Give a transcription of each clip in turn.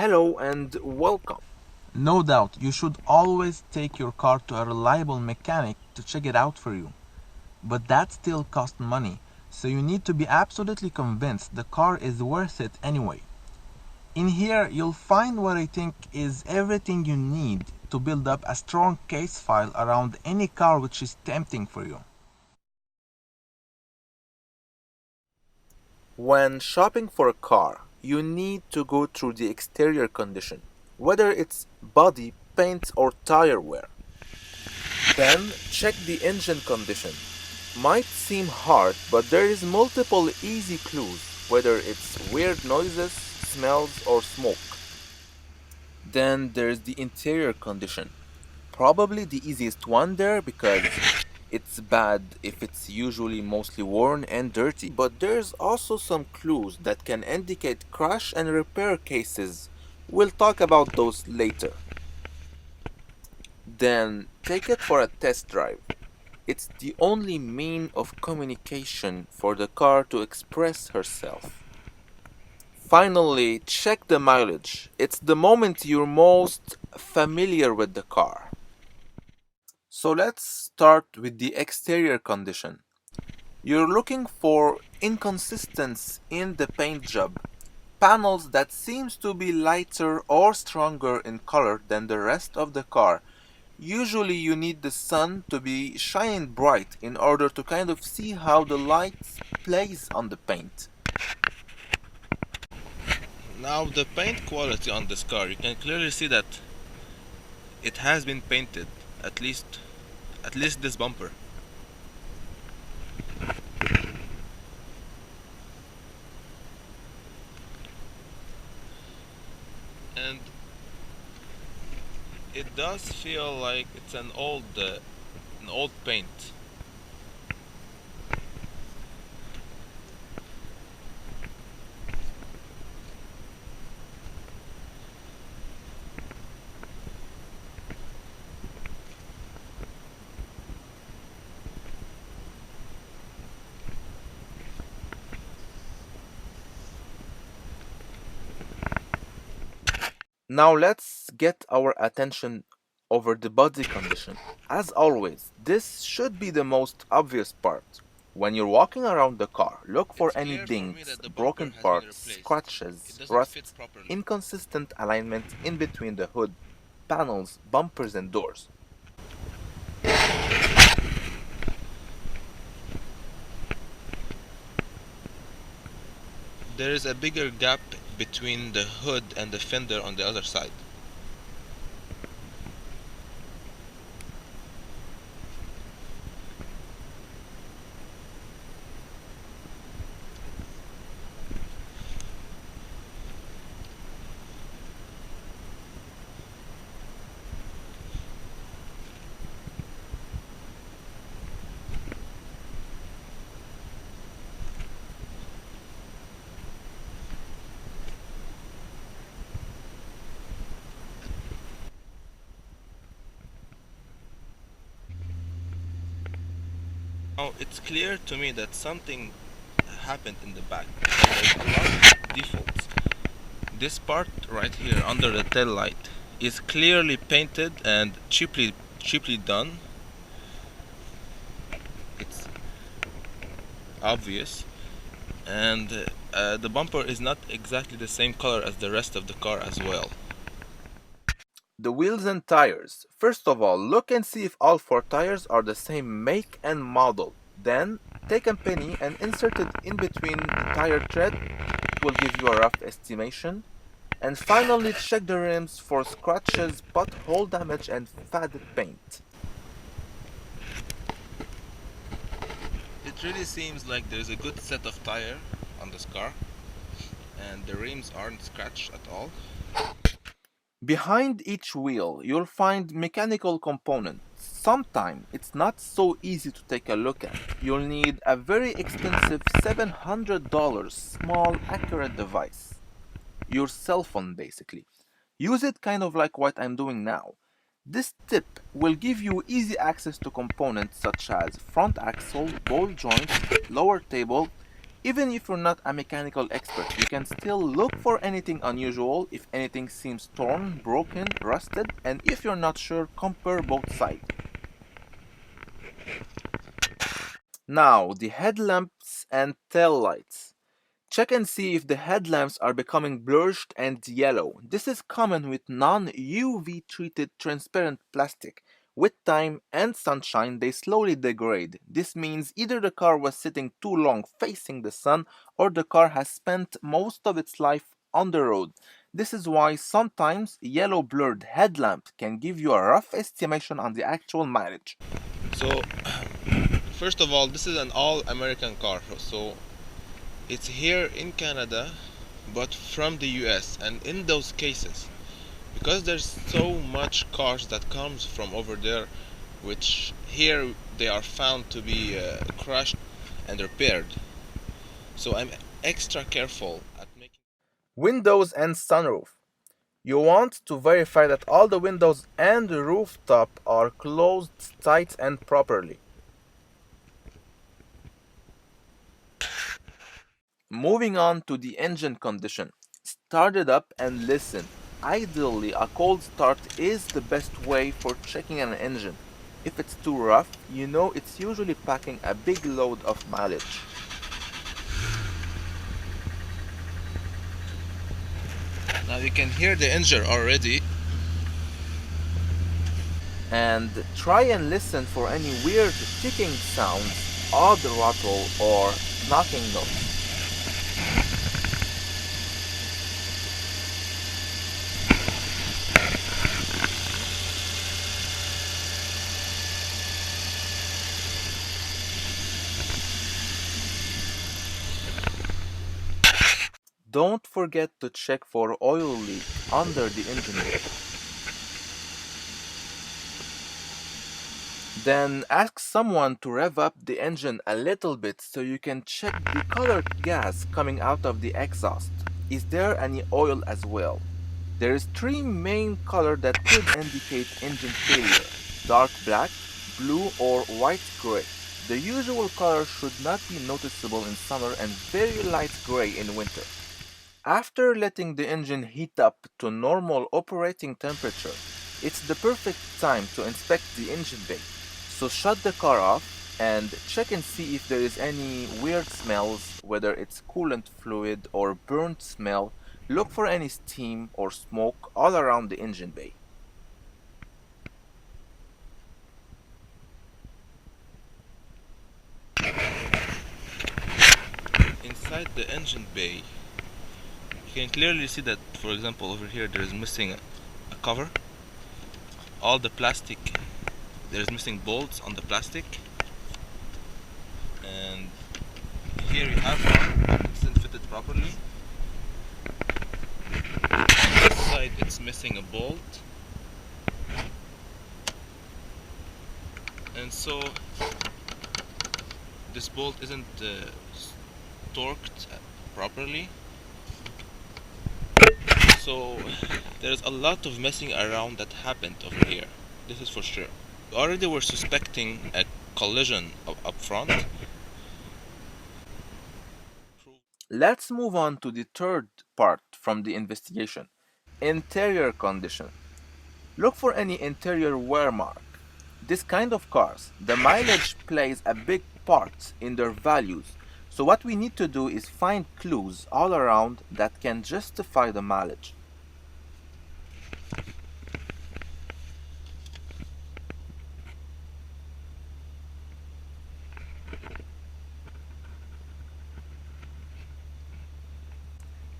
Hello and welcome. No doubt, you should always take your car to a reliable mechanic to check it out for you. But that still costs money, so you need to be absolutely convinced the car is worth it anyway. In here, you'll find what I think is everything you need to build up a strong case file around any car which is tempting for you. When shopping for a car, you need to go through the exterior condition, whether it's body, paint, or tire wear. Then check the engine condition. Might seem hard, but there is multiple easy clues, whether it's weird noises, smells, or smoke. Then there's the interior condition. Probably the easiest one there because it's bad if it's usually mostly worn and dirty, but there's also some clues that can indicate crash and repair cases. We'll talk about those later. Then take it for a test drive. It's the only mean of communication for the car to express herself. Finally, check the mileage. It's the moment you're most familiar with the car. So let's start with the exterior condition. You're looking for inconsistency in the paint job. Panels that seems to be lighter or stronger in color than the rest of the car. Usually you need the sun to be shining bright in order to kind of see how the light plays on the paint. Now the paint quality on this car, you can clearly see that it has been painted, at least this bumper. And it does feel like it's an old paint. Now let's get our attention over the body condition. As always, this should be the most obvious part. When you're walking around the car, look for any dings, broken parts, scratches, rust, inconsistent alignment in between the hood, panels, bumpers, and doors. There is a bigger gap between the hood and the fender on the other side. Now it's clear to me that something happened in the back. There's a lot of defaults. This part right here under the tail light is clearly painted and cheaply done. It's obvious, and the bumper is not exactly the same color as the rest of the car as well. The wheels and tires. First of all, look and see if all four tires are the same make and model. Then, take a penny and insert it in between the tire tread. It will give you a rough estimation. And finally, check the rims for scratches, pothole damage, and faded paint. It really seems like there's a good set of tire on this car, and the rims aren't scratched at all. Behind each wheel, you'll find mechanical components. Sometimes it's not so easy to take a look at. You'll need a very expensive $700 small accurate device. Your cell phone basically. Use it kind of like what I'm doing now. This tip will give you easy access to components such as front axle, ball joint, lower table, Even if you're not a mechanical expert, you can still look for anything unusual. If anything seems torn, broken, rusted, and if you're not sure, compare both sides. Now, the headlamps and tail lights. Check and see if the headlamps are becoming blurred and yellow. This is common with non-UV treated transparent plastic. With time and sunshine, they slowly degrade. This means either the car was sitting too long facing the sun or the car has spent most of its life on the road. This is why sometimes yellow blurred headlamp can give you a rough estimation on the actual mileage. So, first of all, this is an all-American car, so it's here in Canada, but from the US. And in those cases, because there's so much cars that comes from over there, which here they are found to be crushed and repaired. So I'm extra careful at making. Windows and sunroof. You want to verify that all the windows and the rooftop are closed tight and properly. Moving on to the engine condition. Start it up and listen. Ideally, a cold start is the best way for checking an engine. If it's too rough, you know it's usually packing a big load of mileage. Now you can hear the engine already. And try and listen for any weird ticking sounds, odd rattle, or knocking noise. Don't forget to check for oil leak under the engine bay. Then ask someone to rev up the engine a little bit so you can check the colored gas coming out of the exhaust. Is there any oil as well? There is three main colors that could indicate engine failure: dark black, blue, or white gray. The usual color should not be noticeable in summer and very light gray in winter. After letting the engine heat up to normal operating temperature, it's the perfect time to inspect the engine bay. So shut the car off and check and see if there is any weird smells, whether it's coolant fluid or burnt smell. Look for any steam or smoke all around the engine bay. Inside the engine bay, you can clearly see that, for example, over here there is missing a cover. All the plastic, there is missing bolts on the plastic, and here you have one that isn't fitted properly. On this side it's missing a bolt, and so this bolt isn't torqued properly. So there's a lot of messing around that happened over here. This is for sure. We already were suspecting a collision up front. Let's move on to the third part from the investigation: interior condition. Look for any interior wear mark. This kind of cars, the mileage plays a big part in their values. So what we need to do is find clues all around that can justify the mileage.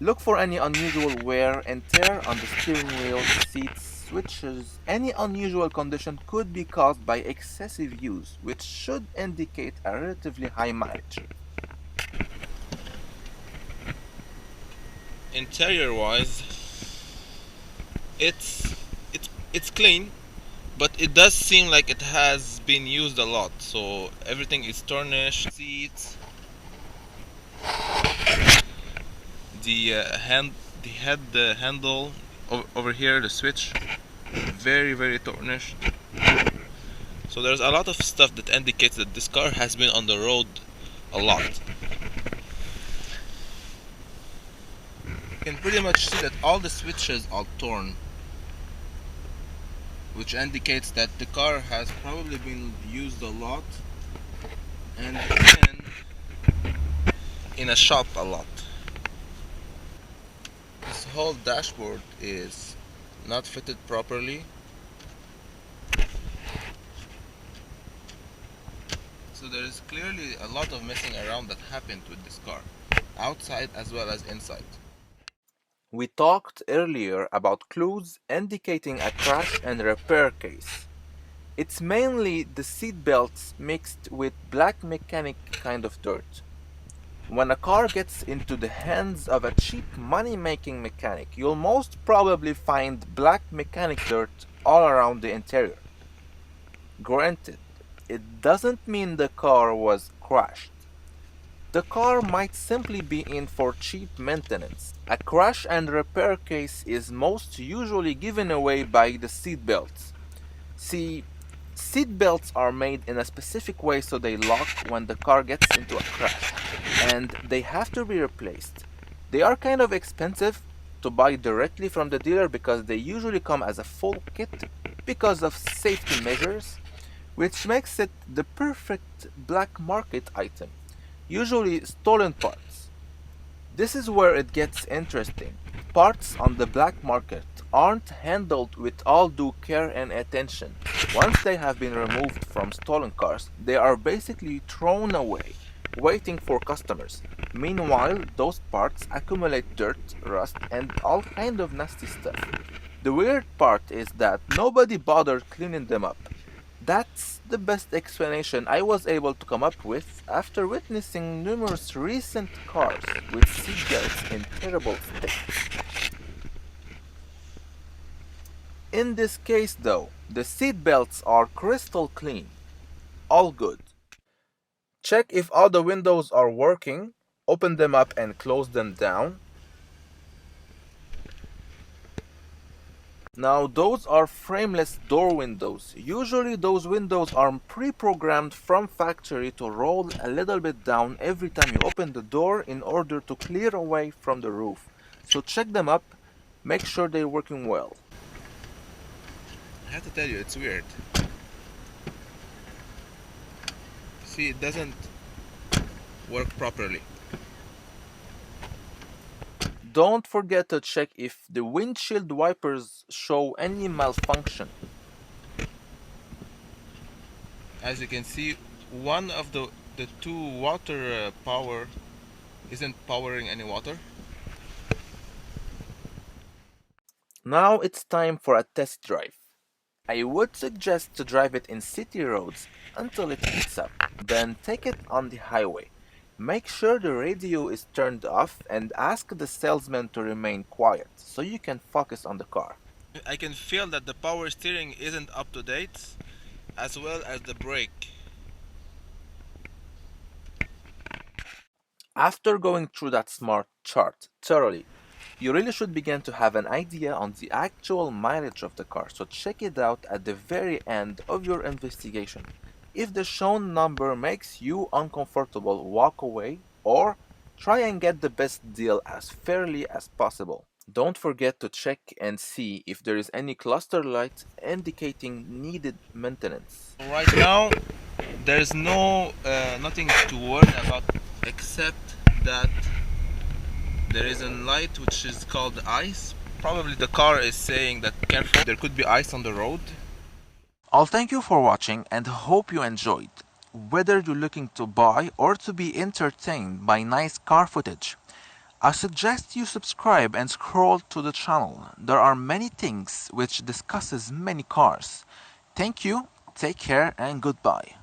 Look for any unusual wear and tear on the steering wheel, seats, switches. Any unusual condition could be caused by excessive use, which should indicate a relatively high mileage. Interior wise, it's clean, but it does seem like it has been used a lot. So everything is tarnished. Seats, the handle over here, the switch, very tarnished. So there's a lot of stuff that indicates that this car has been on the road a lot. You can pretty much see that all the switches are torn, which indicates that the car has probably been used a lot and been in a shop a lot. This whole dashboard is not fitted properly, so there is clearly a lot of messing around that happened with this car, outside as well as inside. We talked earlier about clues indicating a crash and repair case. It's mainly the seat belts mixed with black mechanic kind of dirt. When a car gets into the hands of a cheap money-making mechanic, you'll most probably find black mechanic dirt all around the interior. Granted, it doesn't mean the car was crashed. The car might simply be in for cheap maintenance. A crash and repair case is most usually given away by the seat belts. See, seat belts are made in a specific way so they lock when the car gets into a crash, and they have to be replaced. They are kind of expensive to buy directly from the dealer because they usually come as a full kit because of safety measures, which makes it the perfect black market item, usually stolen parts. This is where it gets interesting. Parts on the black market aren't handled with all due care and attention. Once they have been removed from stolen cars, they are basically thrown away, waiting for customers. Meanwhile, those parts accumulate dirt, rust, and all kind of nasty stuff. The weird part is that nobody bothered cleaning them up. That's the best explanation I was able to come up with after witnessing numerous recent cars with seatbelts in terrible state. In this case though, the seatbelts are crystal clean. All good. Check if all the windows are working, open them up and close them down. Now those are frameless door windows. Usually those windows are pre-programmed from factory to roll a little bit down every time you open the door in order to clear away from the roof. So check them up, make sure they're working well. I have to tell you, it's weird. See, it doesn't work properly. Don't forget to check if the windshield wipers show any malfunction. As you can see, one of the two water power isn't powering any water. Now it's time for a test drive. I would suggest to drive it in city roads until it heats up, then take it on the highway. Make sure the radio is turned off and ask the salesman to remain quiet so you can focus on the car. I can feel that the power steering isn't up to date, as well as the brake. After going through that smart chart thoroughly, you really should begin to have an idea on the actual mileage of the car, so check it out at the very end of your investigation. If the shown number makes you uncomfortable, walk away or try and get the best deal as fairly as possible. Don't forget to check and see if there is any cluster light indicating needed maintenance. Right now, there's nothing to worry about except that there is a light which is called ice. Probably the car is saying that careful, there could be ice on the road. I'll thank you for watching and hope you enjoyed. Whether you're looking to buy or to be entertained by nice car footage, I suggest you subscribe and scroll to the channel. There are many things which discusses many cars. Thank you, take care and goodbye.